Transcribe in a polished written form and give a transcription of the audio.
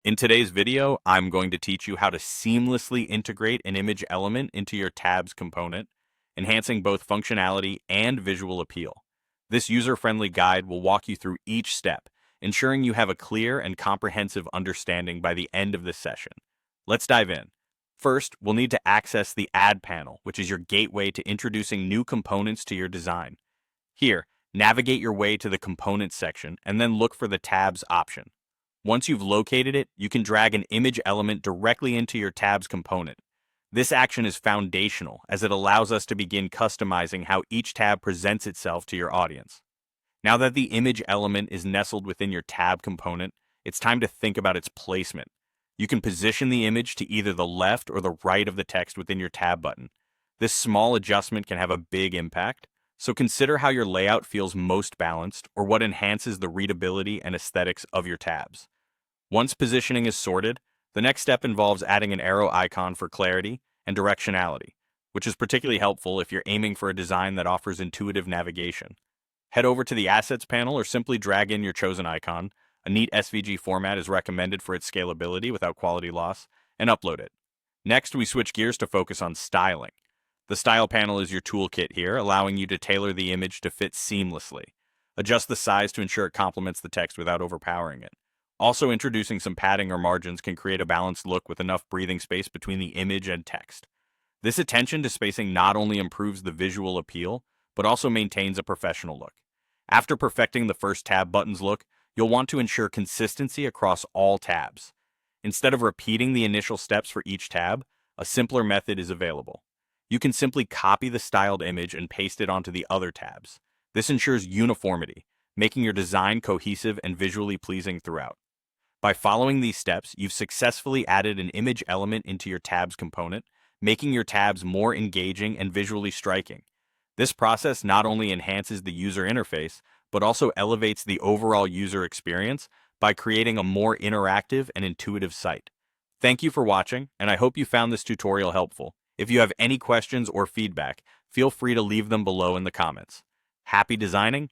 In today's video, I'm going to teach you how to seamlessly integrate an image element into your tabs component, enhancing both functionality and visual appeal. This user-friendly guide will walk you through each step, ensuring you have a clear and comprehensive understanding by the end of this session. Let's dive in. First, we'll need to access the Add panel, which is your gateway to introducing new components to your design. Here, navigate your way to the Components section and then look for the Tabs option. Once you've located it, you can drag an image element directly into your tabs component. This action is foundational as it allows us to begin customizing how each tab presents itself to your audience. Now that the image element is nestled within your tab component, it's time to think about its placement. You can position the image to either the left or the right of the text within your tab button. This small adjustment can have a big impact, so consider how your layout feels most balanced or what enhances the readability and aesthetics of your tabs. Once positioning is sorted, the next step involves adding an arrow icon for clarity and directionality, which is particularly helpful if you're aiming for a design that offers intuitive navigation. Head over to the Assets panel or simply drag in your chosen icon. A neat SVG format is recommended for its scalability without quality loss, and upload it. Next, we switch gears to focus on styling. The Style panel is your toolkit here, allowing you to tailor the image to fit seamlessly. Adjust the size to ensure it complements the text without overpowering it. Also, introducing some padding or margins can create a balanced look with enough breathing space between the image and text. This attention to spacing not only improves the visual appeal, but also maintains a professional look. After perfecting the first tab button's look, you'll want to ensure consistency across all tabs. Instead of repeating the initial steps for each tab, a simpler method is available. You can simply copy the styled image and paste it onto the other tabs. This ensures uniformity, making your design cohesive and visually pleasing throughout. By following these steps, you've successfully added an image element into your tabs component, making your tabs more engaging and visually striking. This process not only enhances the user interface, but also elevates the overall user experience by creating a more interactive and intuitive site. Thank you for watching, and I hope you found this tutorial helpful. If you have any questions or feedback, feel free to leave them below in the comments. Happy designing,